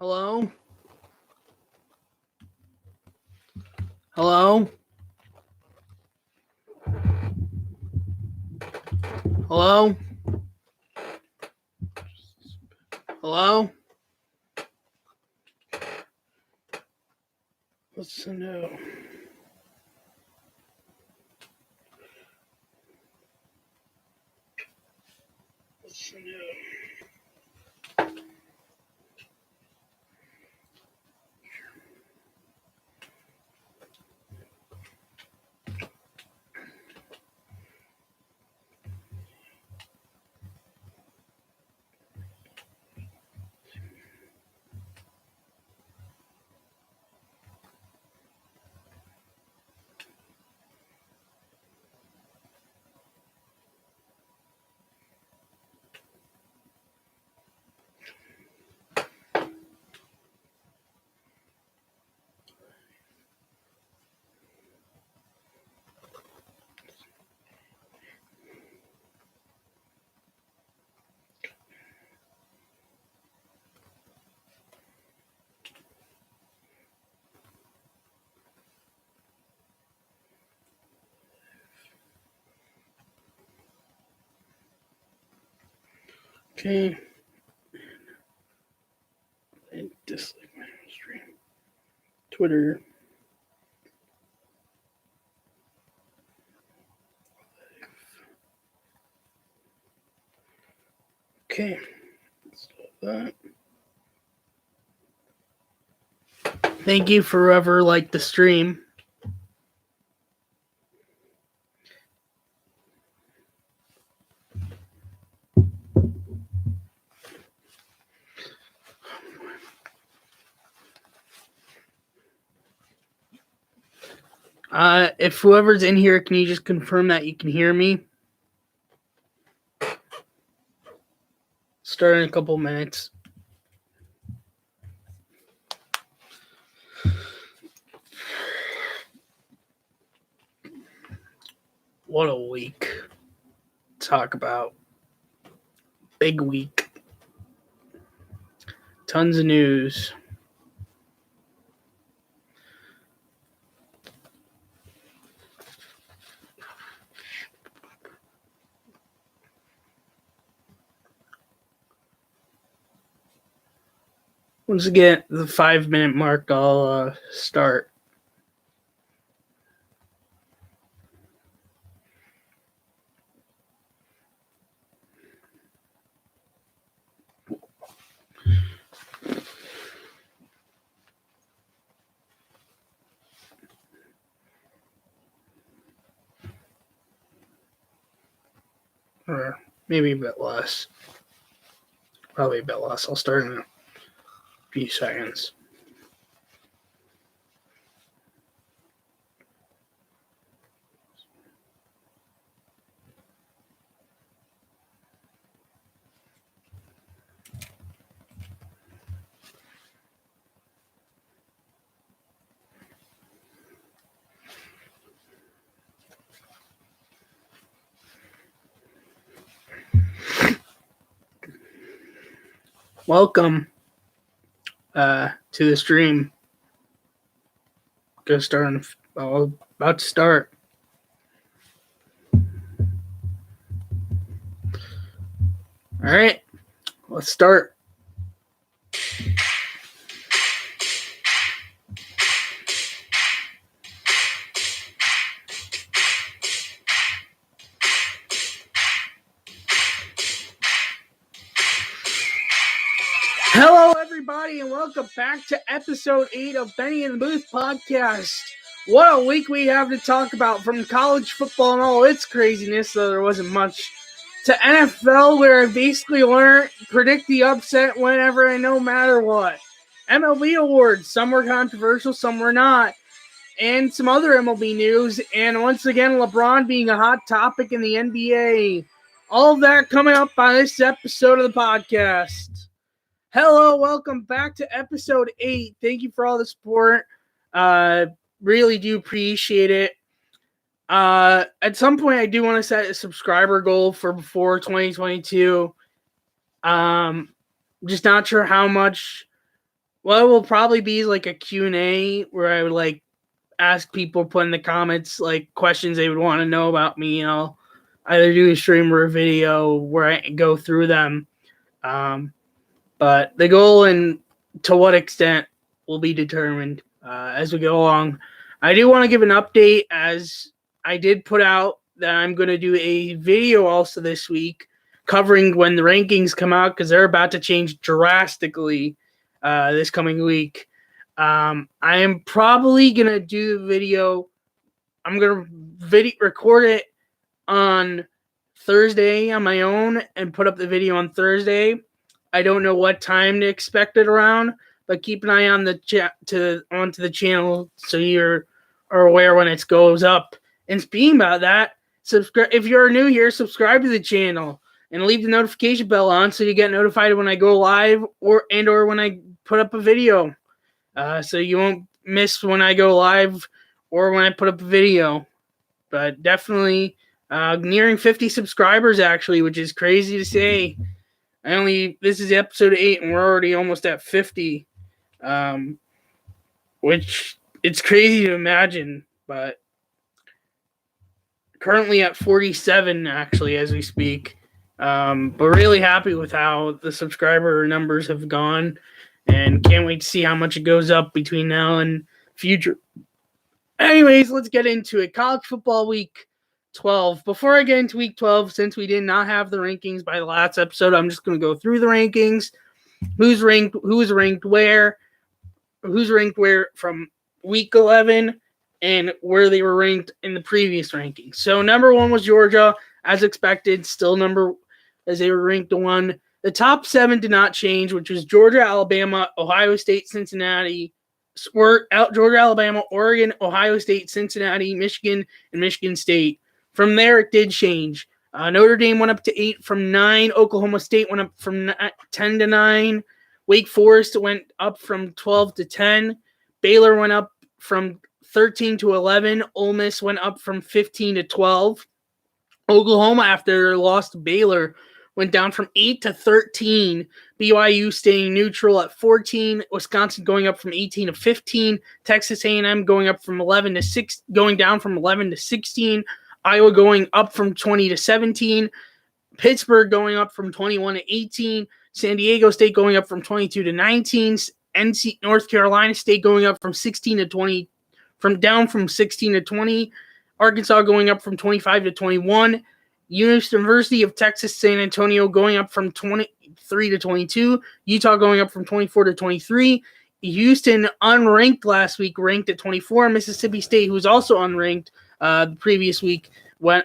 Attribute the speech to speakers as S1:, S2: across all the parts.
S1: Hello? Hello? Hello? Hello? What's the new? What's the new? Okay. I dislike my stream. Twitter. Okay. Stop that. Thank you for whoever liked the stream. If whoever's in here, can you just confirm that you can hear me? Start in a couple minutes. What a week. Talk about. Big week. Tons of news. Once again, the 5-minute mark, I'll start. Or maybe a bit less. Probably a bit less. I'll start in a few seconds. Welcome to the stream. About to start. All right, let's start. Hello, everybody, and welcome back to episode 8 of Benny and the Booth podcast. What a week we have to talk about, from college football and all its craziness, though there wasn't much, to NFL, where I basically learned predict the upset whenever and no matter what. MLB awards, some were controversial, some were not, and some other MLB news, and once again, LeBron being a hot topic in the NBA. All of that coming up on this episode of the podcast. Hello, welcome back to episode 8. Thank you for all the support. Really do appreciate it. At some point, I do want to set a subscriber goal for before 2022. Just not sure how much Well, it will probably be like a Q&A where I would like ask people, put in the comments like questions they would want to know about me, and I'll either do a stream or a video where I go through them. But the goal and to what extent will be determined as we go along. I do want to give an update, as I did put out that I'm going to do a video also this week covering when the rankings come out, because they're about to change drastically this coming week. I am probably going to do the video. I'm going to record it on Thursday on my own and put up the video on Thursday. I don't know what time to expect it around, but keep an eye on the onto the channel so you're aware when it goes up. And speaking about that, subscribe if you're new here. Subscribe to the channel and leave the notification bell on so you get notified when I go live or when I put up a video. So you won't miss when I go live or when I put up a video. But definitely nearing 50 subscribers actually, which is crazy to say. This is episode 8 and we're already almost at 50, which it's crazy to imagine, but currently at 47 actually as we speak. But really happy with how the subscriber numbers have gone, and can't wait to see how much it goes up between now and future. Anyways, let's get into it. College football week 12. Before I get into week 12, since we did not have the rankings by the last episode, I'm just going to go through the rankings. Who's ranked where from week 11 and where they were ranked in the previous rankings. So number 1 was Georgia, as expected, still number as they were ranked 1. The top 7 did not change, which was Georgia, Alabama, Ohio State, Cincinnati, Georgia, Alabama, Oregon, Ohio State, Cincinnati, Michigan, and Michigan State. From there, it did change. Notre Dame went up to 8 from 9. Oklahoma State went up from 10 to 9. Wake Forest went up from 12 to 10. Baylor went up from 13 to 11. Ole Miss went up from 15 to 12. Oklahoma, after their loss to Baylor, went down from 8 to 13. BYU staying neutral at 14. Wisconsin going up from 18 to 15. Texas A&M going up from 11 to 6, going down from 11 to 16. Iowa going up from 20 to 17. Pittsburgh going up from 21 to 18. San Diego State going up from 22 to 19. North Carolina State going up from 16 to 20, from 16 to 20. Arkansas going up from 25 to 21. University of Texas San Antonio going up from 23 to 22. Utah going up from 24 to 23. Houston, unranked last week, ranked at 24. Mississippi State, who was also unranked the previous week,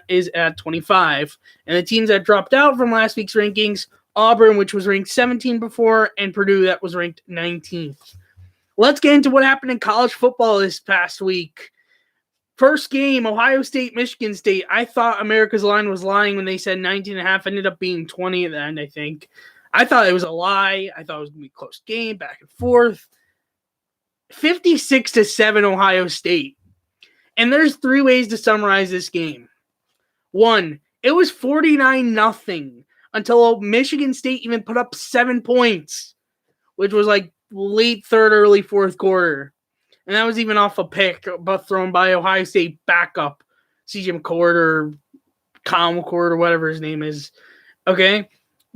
S1: is at 25. And the teams that dropped out from last week's rankings, Auburn, which was ranked 17 before, and Purdue, that was ranked 19th. Let's get into what happened in college football this past week. First game, Ohio State, Michigan State. I thought America's Line was lying when they said 19.5. Ended up being 20 at the end, I think. I thought it was a lie. I thought it was going to be a close game, back and forth. 56-7 Ohio State. And there's 3 ways to summarize this game. 1, it was 49-0 until Michigan State even put up 7 points, which was like late third, early fourth quarter. And that was even off a pick, but thrown by Ohio State backup, CJ McCord or Kyle McCord or whatever his name is. Okay.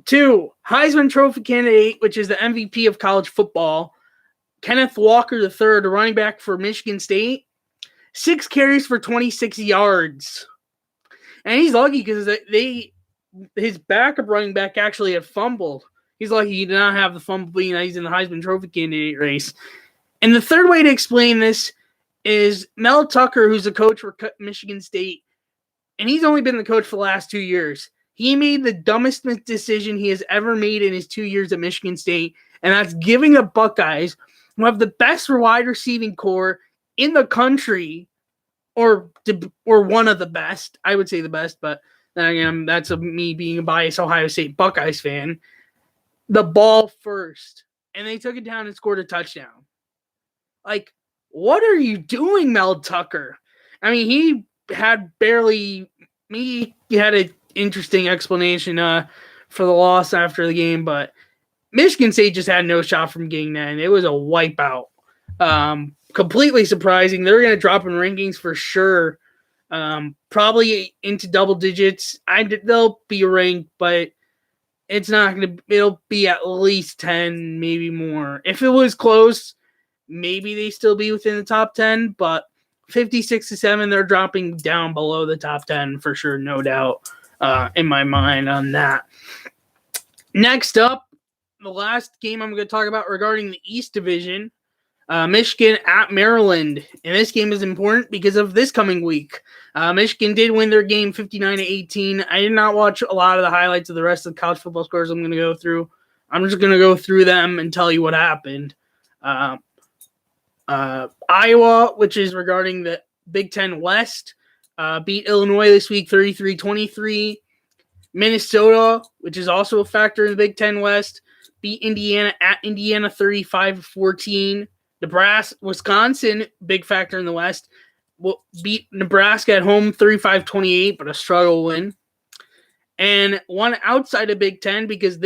S1: 2, Heisman Trophy candidate, which is the MVP of college football, Kenneth Walker III, running back for Michigan State, 6 carries for 26 yards. And he's lucky because his backup running back actually had fumbled. He's lucky he did not have the fumble, being that he's in the Heisman Trophy candidate race. And the third way to explain this is Mel Tucker, who's the coach for Michigan State, and he's only been the coach for the last 2 years. He made the dumbest decision he has ever made in his 2 years at Michigan State, and that's giving the Buckeyes, who have the best wide receiving core in the country, or one of the best. I would say the best, but then again, that's me being a biased Ohio State Buckeyes fan, the ball first. And they took it down and scored a touchdown. Like, what are you doing, Mel Tucker? I mean, he had an interesting explanation for the loss after the game, but Michigan State just had no shot from getting that, and it was a wipeout. Completely surprising. They're going to drop in rankings for sure. Probably into double digits. They'll be ranked, but it's not going to. It'll be at least 10, maybe more. If it was close, maybe they still be within the top 10. But 56-7, they're dropping down below the top 10 for sure, no doubt. In my mind on that. Next up, the last game I'm going to talk about regarding the East Division. Michigan at Maryland, and this game is important because of this coming week. Michigan did win their game 59-18. I did not watch a lot of the highlights of the rest of the college football scores I'm going to go through. I'm just going to go through them and tell you what happened. Iowa, which is regarding the Big Ten West, beat Illinois this week 33-23. Minnesota, which is also a factor in the Big Ten West, beat Indiana at Indiana 35-14. Wisconsin, big factor in the West, beat Nebraska at home 35-28, but a struggle win. And one outside of Big Ten, because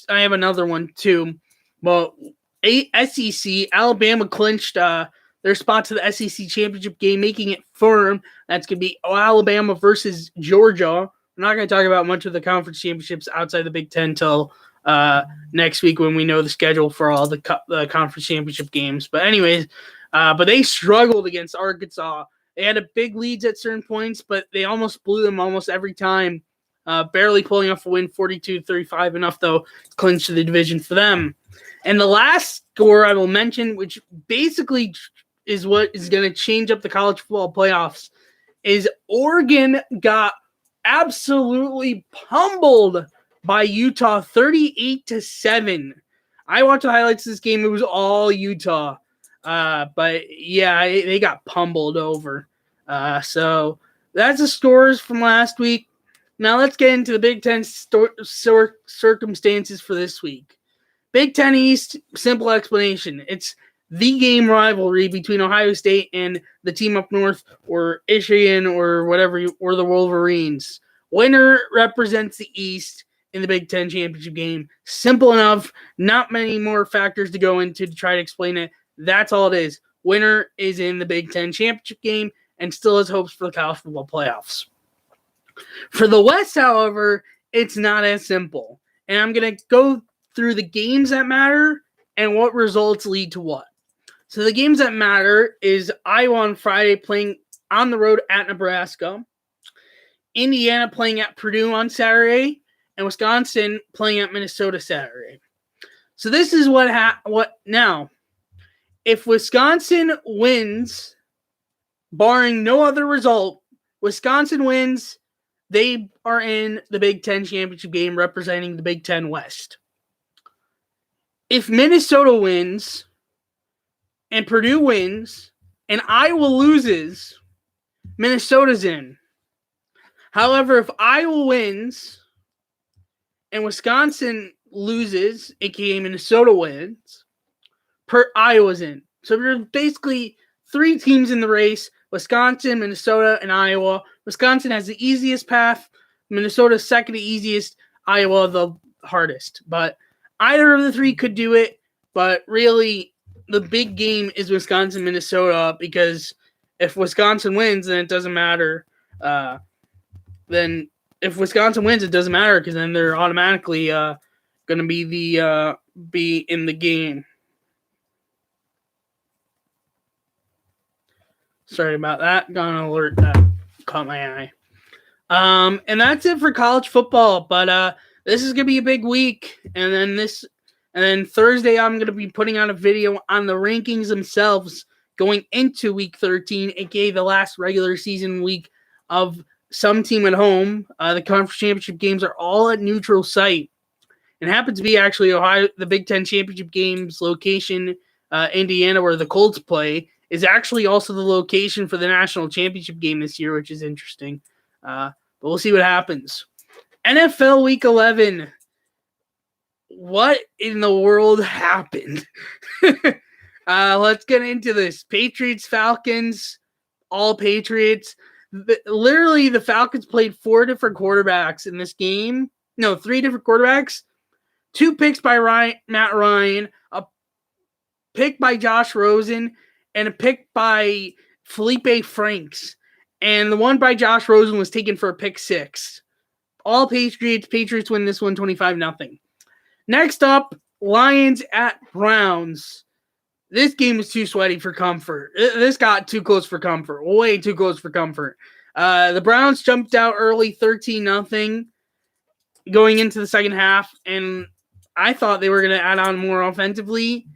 S1: I have another one too. Well, SEC, Alabama clinched their spot to the SEC championship game, making it firm. That's going to be Alabama versus Georgia. We're not going to talk about much of the conference championships outside the Big Ten until next week when we know the schedule for all the conference championship games. But anyways, but they struggled against Arkansas. They had a big leads at certain points, but they almost blew them almost every time, barely pulling off a win 42-35, enough though to clinch the division for them. And the last score I will mention, which basically is what is going to change up the college football playoffs, is Oregon got absolutely pummeled by Utah 38-7. I watched the highlights of this game. It was all Utah. But yeah, they got pummeled over. So that's the scores from last week. Now let's get into the Big Ten circumstances for this week. Big Ten East, simple explanation. It's the game rivalry between Ohio State and the team up north, or Michigan, or whatever, or the Wolverines. Winner represents the East in the Big Ten championship game. Simple enough. Not many more factors to go into to try to explain it. That's all it is. Winner is in the Big Ten championship game and still has hopes for the college football playoffs. For the West, however, it's not as simple. And I'm going to go through the games that matter and what results lead to what. So the games that matter is Iowa on Friday playing on the road at Nebraska, Indiana playing at Purdue on Saturday, and Wisconsin playing at Minnesota Saturday. So this is what now. If Wisconsin wins, barring no other result, Wisconsin wins, they are in the Big Ten championship game representing the Big Ten West. If Minnesota wins and Purdue wins and Iowa loses, Minnesota's in. However, if Iowa wins and Wisconsin loses, aka Minnesota wins, Iowa's in. So there's basically three teams in the race: Wisconsin, Minnesota, and Iowa. Wisconsin has the easiest path. Minnesota's second to easiest. Iowa the hardest. But either of the three could do it. But really, the big game is Wisconsin, Minnesota, because if Wisconsin wins, then it doesn't matter. Then if Wisconsin wins, it doesn't matter because then they're automatically going to be in the game. Sorry about that. Got an alert that caught my eye. And that's it for college football. But this is gonna be a big week. And then Thursday I'm gonna be putting out a video on the rankings themselves going into week 13, aka the last regular season week of some team at home. The conference championship games are all at neutral site. It happens to be actually Ohio, the Big Ten championship games location, Indiana, where the Colts play, is actually also the location for the national championship game this year, which is interesting. But we'll see what happens. NFL Week 11. What in the world happened? Let's get into this. Patriots, Falcons, all Patriots. Literally, the Falcons played four different quarterbacks in this game. No, three different quarterbacks. 2 picks by Matt Ryan, a pick by Josh Rosen, and a pick by Felipe Franks. And the one by Josh Rosen was taken for a pick 6. All Patriots. Patriots win this one 25-0. Next up, Lions at Browns. This game was too sweaty for comfort. This got too close for comfort. Way too close for comfort. The Browns jumped out early 13-0 going into the second half, and I thought they were going to add on more offensively.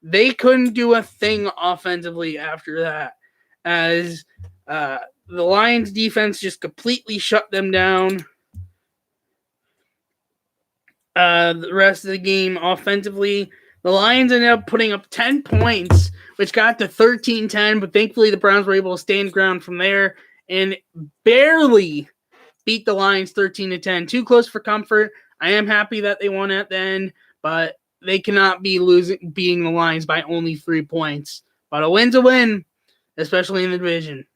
S1: They couldn't do a thing offensively after that, as the Lions defense just completely shut them down. The rest of the game offensively, the Lions ended up putting up 10 points, which got to 13-10, but thankfully the Browns were able to stand ground from there and barely beat the Lions 13-10. Too close for comfort. I am happy that they won at the end, but they cannot be beating the Lions by only 3 points. But a win's a win, especially in the division.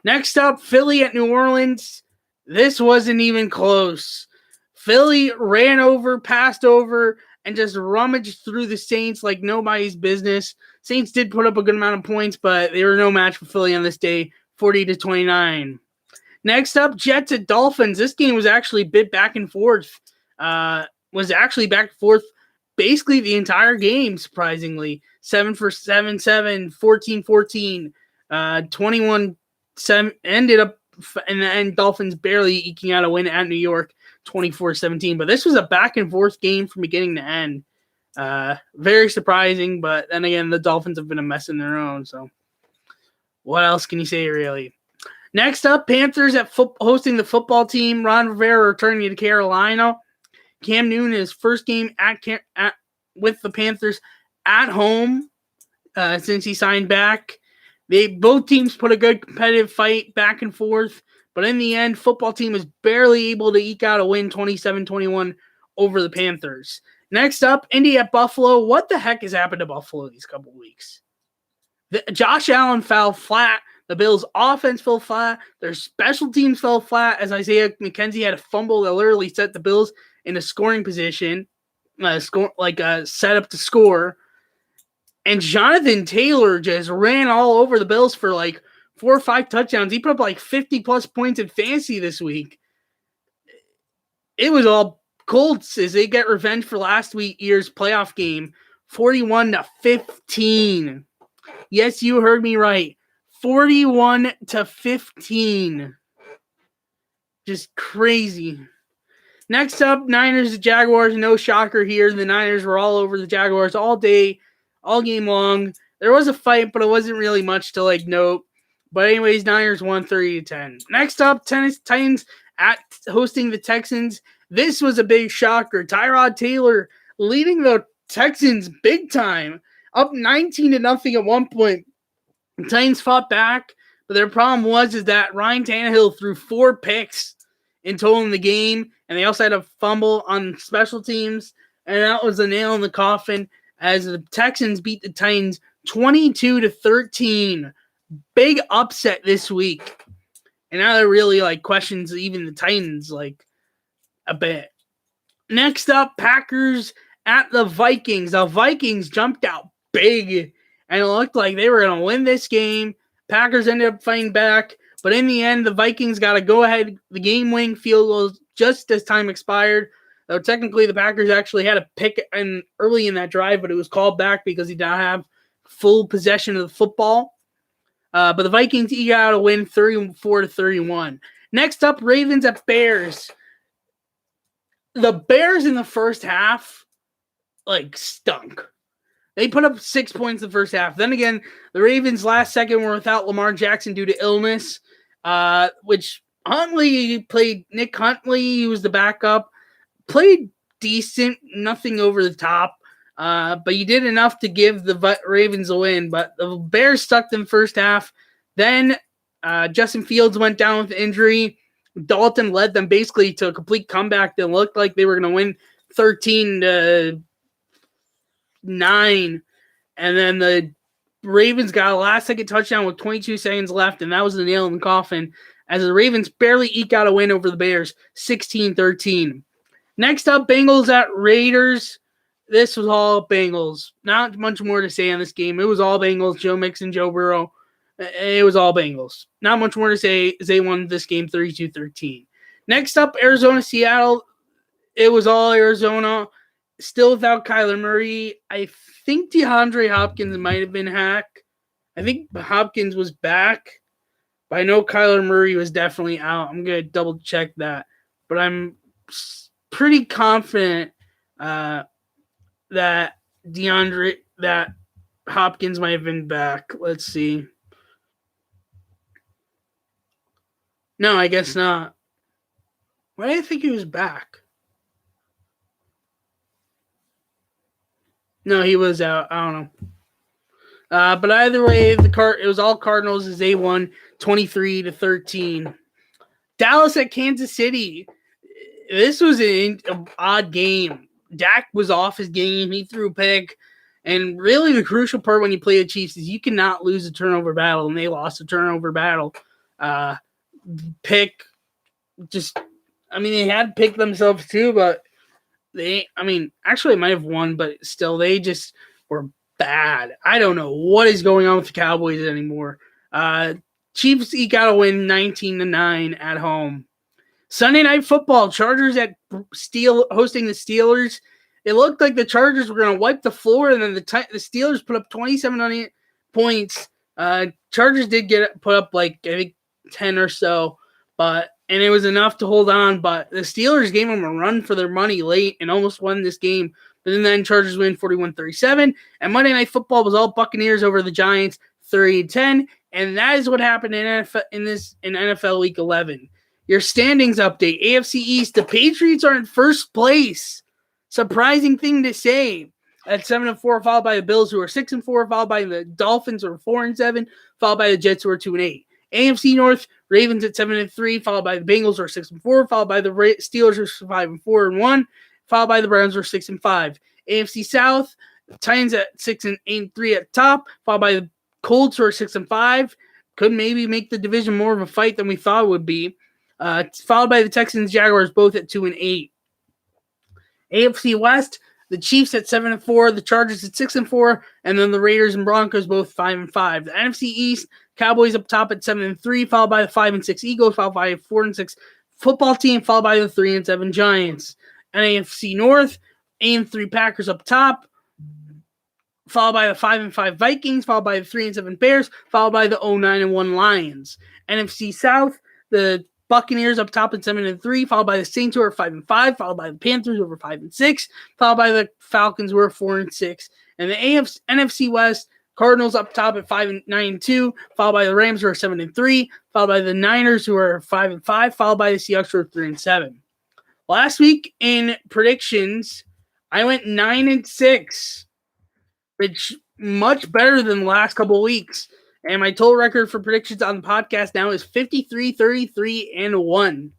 S1: Next up, Philly at New Orleans. This wasn't even close. Philly ran over, passed over, and just rummaged through the Saints like nobody's business. Saints did put up a good amount of points, but they were no match for Philly on this day, 40-29. Next up, Jets at Dolphins. This game was actually a bit back and forth. Basically the entire game, surprisingly. 7 for 7, 14-14, 21-7. Ended up in the end, Dolphins barely eking out a win at New York, 24-17. But this was a back and forth game from beginning to end. Very surprising, but then again, the Dolphins have been a mess in their own. So what else can you say, really? Next up, Panthers at hosting the football team. Ron Rivera returning to Carolina. Cam Newton, his first game with the Panthers at home since he signed back. Both teams put a good competitive fight back and forth, but in the end, football team was barely able to eke out a win 27-21 over the Panthers. Next up, Indy at Buffalo. What the heck has happened to Buffalo these couple weeks? Josh Allen fell flat. The Bills' offense fell flat. Their special teams fell flat as Isaiah McKenzie had a fumble that literally set the Bills in a scoring position, set up to score. And Jonathan Taylor just ran all over the Bills for 4 or 5 touchdowns. He put up 50-plus points in fantasy this week. It was all Colts as they get revenge for last year's playoff game, 41-15. Yes, you heard me right. 41-15. Just crazy. Next up, Niners at Jaguars. No shocker here. The Niners were all over the Jaguars all day, all game long. There was a fight, but it wasn't really much to note. But anyways, Niners won 30-10. Next up, Titans at hosting the Texans. This was a big shocker. Tyrod Taylor leading the Texans big time, up 19-0 at one point. The Titans fought back, but their problem was that Ryan Tannehill threw 4 picks in total in the game, and they also had a fumble on special teams, and that was the nail in the coffin as the Texans beat the Titans 22-13. Big upset this week. And now that really questions even the Titans a bit. Next up, Packers at the Vikings. The Vikings jumped out big, and it looked like they were going to win this game. Packers ended up fighting back, but in the end, the Vikings got a go-ahead, the game-winning field goal just as time expired. Though technically, the Packers actually had a pick early in that drive, but it was called back because he did not have full possession of the football. But the Vikings eke out a win 34-31. Next up, Ravens at Bears. The Bears in the first half, stunk. They put up 6 points in the first half. Then again, the Ravens last second were without Lamar Jackson due to illness, which Huntley played. Nick Huntley, he was the backup, played decent, nothing over the top. But he did enough to give the Ravens a win. But the Bears stuck them first half. Then Justin Fields went down with injury. Dalton led them basically to a complete comeback that looked like they were going to win 13-9. And then the Ravens got a last-second touchdown with 22 seconds left, and that was the nail in the coffin as the Ravens barely eke out a win over the Bears, 16-13. Next up, Bengals at Raiders. This was all Bengals. Not much more to say on this game. It was all Bengals. Joe Mixon, Joe Burrow. It was all Bengals. Not much more to say. They won this game 32-13. Next up, Arizona, Seattle. It was all Arizona. Still without Kyler Murray. I think DeAndre Hopkins might have been hacked. I think Hopkins was back. But I know Kyler Murray was definitely out. I'm going to double check that. But I'm pretty confident that that Hopkins might have been back. Let's see. No, I guess not. Why do I think he was back? No, he was out. I don't know. But either way, it was all Cardinals as they won 23-13. Dallas at Kansas City. This was an odd game. Dak was off his game. He threw a pick. And really the crucial part when you play the Chiefs is you cannot lose a turnover battle, and they lost a turnover battle. They had picked themselves too, but actually might have won, but still, they just were bad. I don't know what is going on with the Cowboys anymore. Chiefs eke out a win 19-9 at home. Sunday Night Football, Chargers hosting the Steelers. It looked like the Chargers were going to wipe the floor, and then the Steelers put up 27 points. Chargers did put up I think 10 or so, and it was enough to hold on. But the Steelers gave them a run for their money late and almost won this game. But then Chargers win 41-37, and Monday Night Football was all Buccaneers over the Giants 30-10, and that is what happened in NFL Week 11. Your standings update: AFC East, the Patriots are in first place. Surprising thing to say. At 7-4, followed by the Bills, who are 6-4, followed by the Dolphins, who are 4-7, followed by the Jets, who are 2-8. AFC North, Ravens at 7-3, followed by the Bengals, who are 6-4, followed by the Steelers, who are 5-4-1, followed by the Browns, who are 6-5. AFC South, Titans at 6-3 at top, followed by the Colts, who are 6-5. Could maybe make the division more of a fight than we thought it would be. Followed by the Texans, Jaguars, both at 2-8. AFC West, the Chiefs at 7-4, the Chargers at 6-4, and then the Raiders and Broncos both 5-5. The NFC East, Cowboys up top at 7-3, followed by the 5-6 Eagles, followed by a 4-6 football team, followed by the 3-7 Giants. And AFC North, 8-3 Packers up top, followed by the 5-5 Vikings, followed by the 3-7 Bears, followed by the 0-9-1 Lions. NFC South, the Buccaneers up top at 7-3, followed by the Saints, who are 5-5, followed by the Panthers, who are 5-6, followed by the Falcons, who are 4-6. And the NFC West, Cardinals up top at 5-9-2, followed by the Rams, who are 7-3, followed by the Niners, who are 5-5, followed by the Seahawks, who are 3-7. Last week in predictions, I went 9-6, which much better than the last couple of weeks. And my total record for predictions on the podcast now is 53-33-1.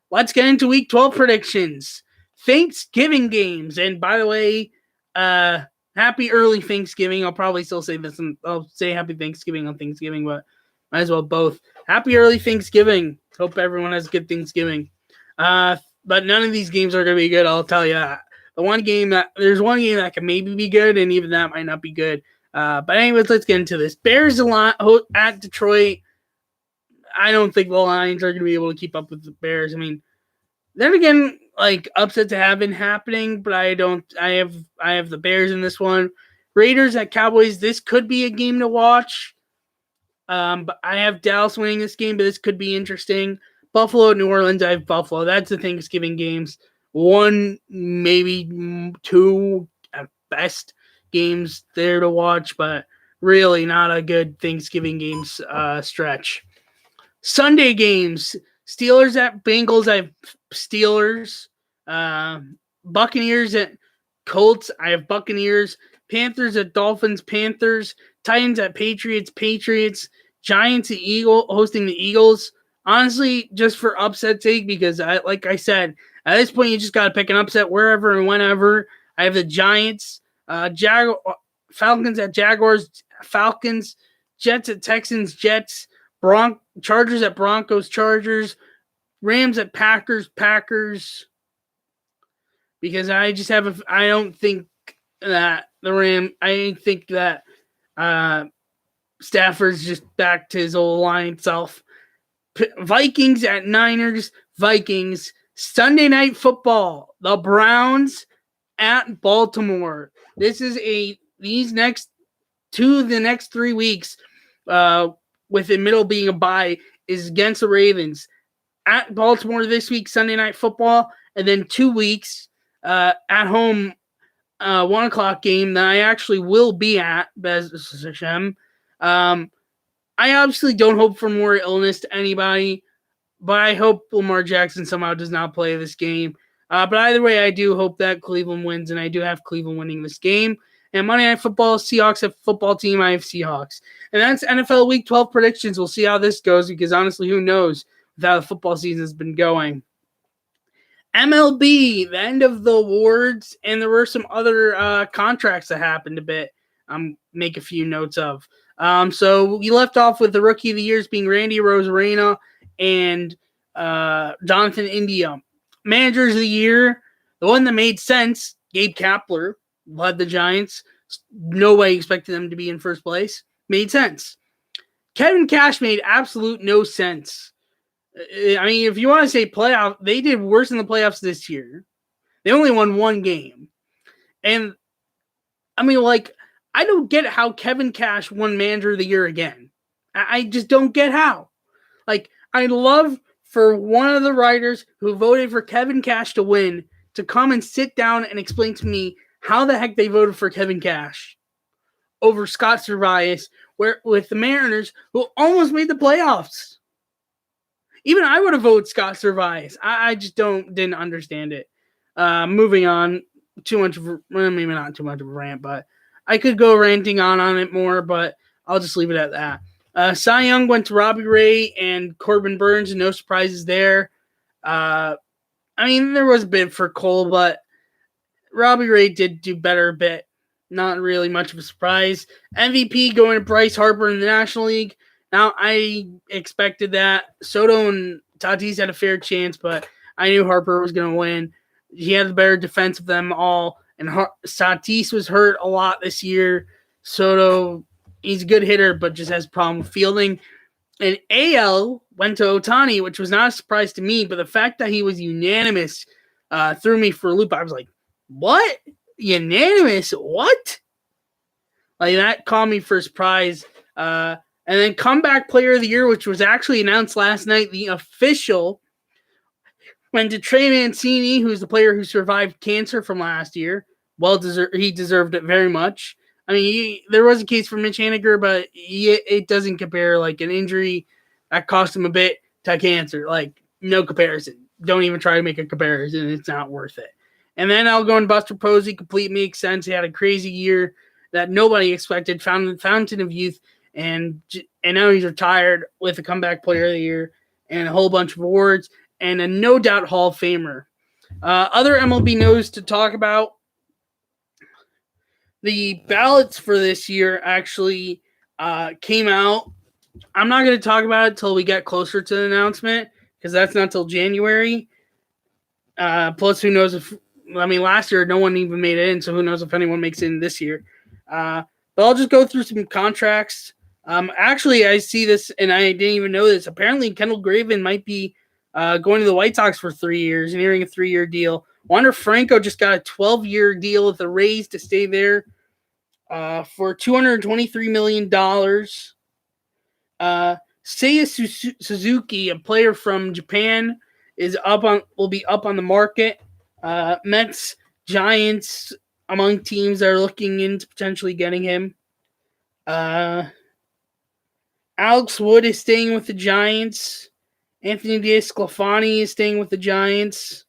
S1: Let's get into Week 12 predictions. Thanksgiving games. And by the way, happy early Thanksgiving. I'll probably still say this, and I'll say happy Thanksgiving on Thanksgiving, but might as well both. Happy early Thanksgiving. Hope everyone has a good Thanksgiving. But none of these games are going to be good, I'll tell you that. There's one game that can maybe be good, and even that might not be good. But anyways, let's get into this. Bears at Detroit. I don't think the Lions are going to be able to keep up with the Bears. I mean, then again, upsets have been happening, but I have the Bears in this one. Raiders at Cowboys. This could be a game to watch. But I have Dallas winning this game, but this could be interesting. Buffalo at New Orleans. I have Buffalo. That's the Thanksgiving games. One, maybe two at best games there to watch, but really not a good Thanksgiving games stretch. Sunday games: Steelers at Bengals. I have Steelers. Buccaneers at Colts. I have Buccaneers. Panthers at Dolphins. Panthers. Titans at Patriots. Patriots. Giants at hosting the Eagles. Honestly, just for upset's sake, because like I said, at this point you just got to pick an upset wherever and whenever. I have the Giants. Falcons at Jaguars. Falcons. Jets at Texans. Jets. Chargers at Broncos. Chargers. Rams at Packers. Packers. because I just have I don't think that I think that Stafford's just back to his old line self. Vikings at Niners. Vikings. Sunday Night Football. The Browns at Baltimore. This is the next 3 weeks, with the middle being a bye, is against the Ravens. At Baltimore this week, Sunday Night Football, and then 2 weeks at home, 1 o'clock game that I actually will be at, Bez Hashem. I obviously don't hope for more illness to anybody, but I hope Lamar Jackson somehow does not play this game. But either way, I do hope that Cleveland wins, and I do have Cleveland winning this game. And Monday Night Football, Seahawks have football team. I have Seahawks. And that's NFL Week 12 predictions. We'll see how this goes, because honestly, who knows with how the football season has been going. MLB, the end of the awards, and there were some other contracts that happened a bit. Make a few notes of. So we left off with the Rookie of the Years being Randy Rosarena and Jonathan India. Managers of the Year, the one that made sense, Gabe Kapler led the Giants. Nobody expected them to be in first place. Made sense. Kevin Cash made absolute no sense. I mean, if you want to say playoff, they did worse in the playoffs this year. They only won 1 game. And, I mean, I don't get how Kevin Cash won Manager of the Year again. I just don't get how. I'd love for one of the writers who voted for Kevin Cash to win to come and sit down and explain to me how the heck they voted for Kevin Cash over Scott Servais, with the Mariners, who almost made the playoffs. Even I would have voted Scott Servais. I just didn't understand it. Moving on, maybe not too much of a rant, but I could go ranting on it more, but I'll just leave it at that. Cy Young went to Robbie Ray and Corbin Burns. No surprises there. I mean, there was a bit for Cole, but Robbie Ray did do better a bit. Not really much of a surprise. MVP going to Bryce Harper in the National League. Now, I expected that. Soto and Tatis had a fair chance, but I knew Harper was going to win. He had the better defense of them all, and Tatis was hurt a lot this year. Soto, he's a good hitter, but just has a problem with fielding. And AL went to Ohtani, which was not a surprise to me, but the fact that he was unanimous threw me for a loop. I was like, what? Unanimous? What? That caught me for a surprise. And then Comeback Player of the Year, which was actually announced last night, the official, went to Trey Mancini, who's the player who survived cancer from last year. He deserved it very much. I mean, there was a case for Mitch Haniger, but it doesn't compare. An injury that cost him a bit to cancer. No comparison. Don't even try to make a comparison. It's not worth it. And then I'll go on Buster Posey. Complete makes sense. He had a crazy year that nobody expected. Found the fountain of youth. And now he's retired with a Comeback Player of the Year and a whole bunch of awards and a no doubt Hall of Famer. Other MLB news to talk about. The ballots for this year actually came out. I'm not going to talk about it until we get closer to the announcement, because that's not till January. Plus, who knows last year no one even made it in, so who knows if anyone makes it in this year. But I'll just go through some contracts. Actually, I see this, and I didn't even know this. Apparently, Kendall Graven might be going to the White Sox for 3 years, nearing a 3-year deal. Wander Franco just got a 12-year deal with the Rays to stay there for $223 million. Seiya Suzuki, a player from Japan, will be up on the market. Mets, Giants, among teams that are looking into potentially getting him. Alex Wood is staying with the Giants. Anthony DeSclafani is staying with the Giants.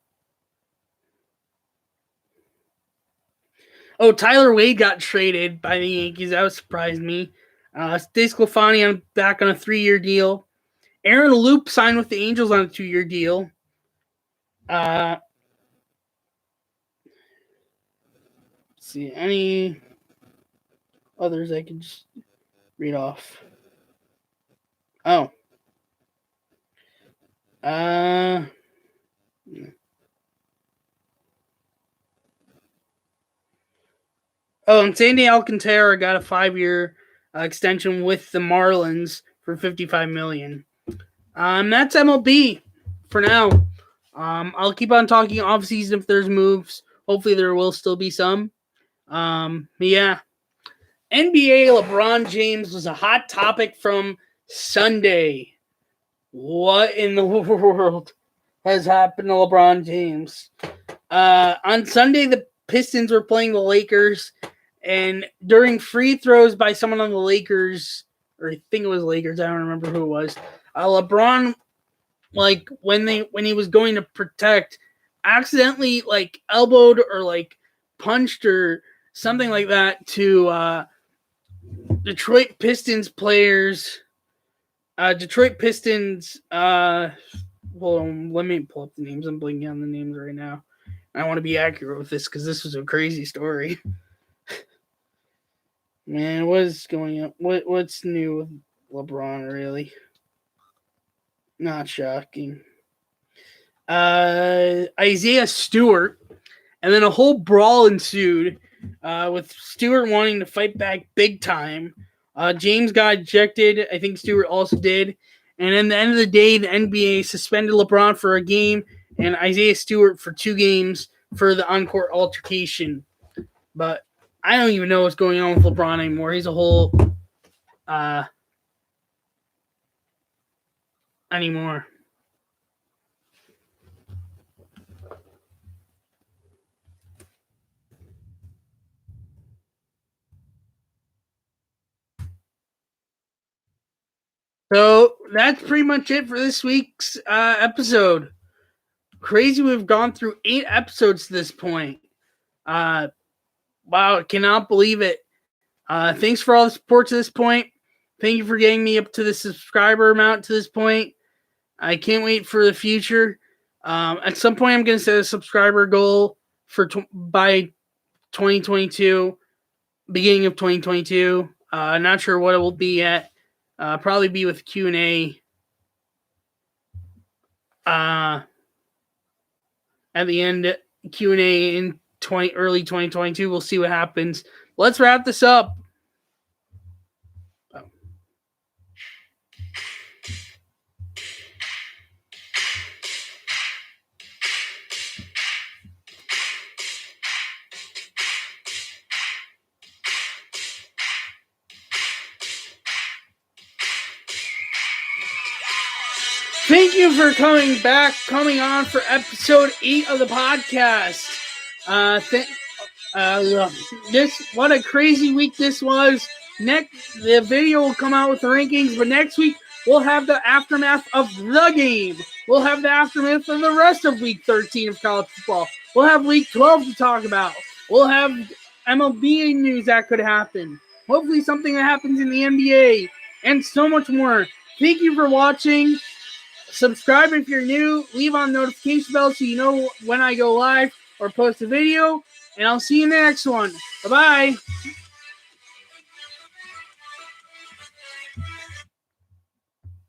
S1: Oh, Tyler Wade got traded by the Yankees. That surprised me. DeSclafani back on a 3-year deal. Aaron Loop signed with the Angels on a 2-year deal. Let's see, any others I can just read off. Oh. Oh, and Sandy Alcantara got a 5-year extension with the Marlins for $55 million. That's MLB for now. I'll keep on talking off season if there's moves. Hopefully there will still be some. Yeah. NBA LeBron James was a hot topic from Sunday. What in the world has happened to LeBron James? On Sunday, the Pistons were playing the Lakers, and during free throws by someone on the Lakers, or I think it was Lakers, I don't remember who it was. LeBron, like when he was going to protect, accidentally like elbowed or like punched or something like that to Detroit Pistons players. Detroit Pistons. Hold on, let me pull up the names. I'm blinking on the names right now. I want to be accurate with this because this was a crazy story. Man, what is going on? What's new with LeBron, really? Not shocking. Isaiah Stewart, and then a whole brawl ensued with Stewart wanting to fight back big time. James got ejected. I think Stewart also did. And at the end of the day, the NBA suspended LeBron for a game and Isaiah Stewart for 2 games for the on-court altercation. But I don't even know what's going on with LeBron anymore. He's a whole anymore. So that's pretty much it for this week's episode. Crazy, we've gone through 8 episodes to this point. Wow, I cannot believe it. Thanks for all the support to this point. Thank you for getting me up to the subscriber amount to this point. I can't wait for the future. At some point, I'm going to set a subscriber goal for by 2022, beginning of 2022. Not sure what it will be yet. Probably be with Q&A. At the end, Q&A in early 2022. We'll see what happens. Let's wrap this up. Thank you for coming on for episode 8 of the podcast. What a crazy week this was. The video will come out with the rankings, but next week we'll have the aftermath of the game. We'll have the aftermath of the rest of week 13 of college football. We'll have week 12 to talk about. We'll have MLB news that could happen. Hopefully something that happens in the NBA and so much more. Thank you for watching. Subscribe if you're new. Leave on notification bell so you know when I go live or post a video. And I'll see you in the next one. Bye-bye.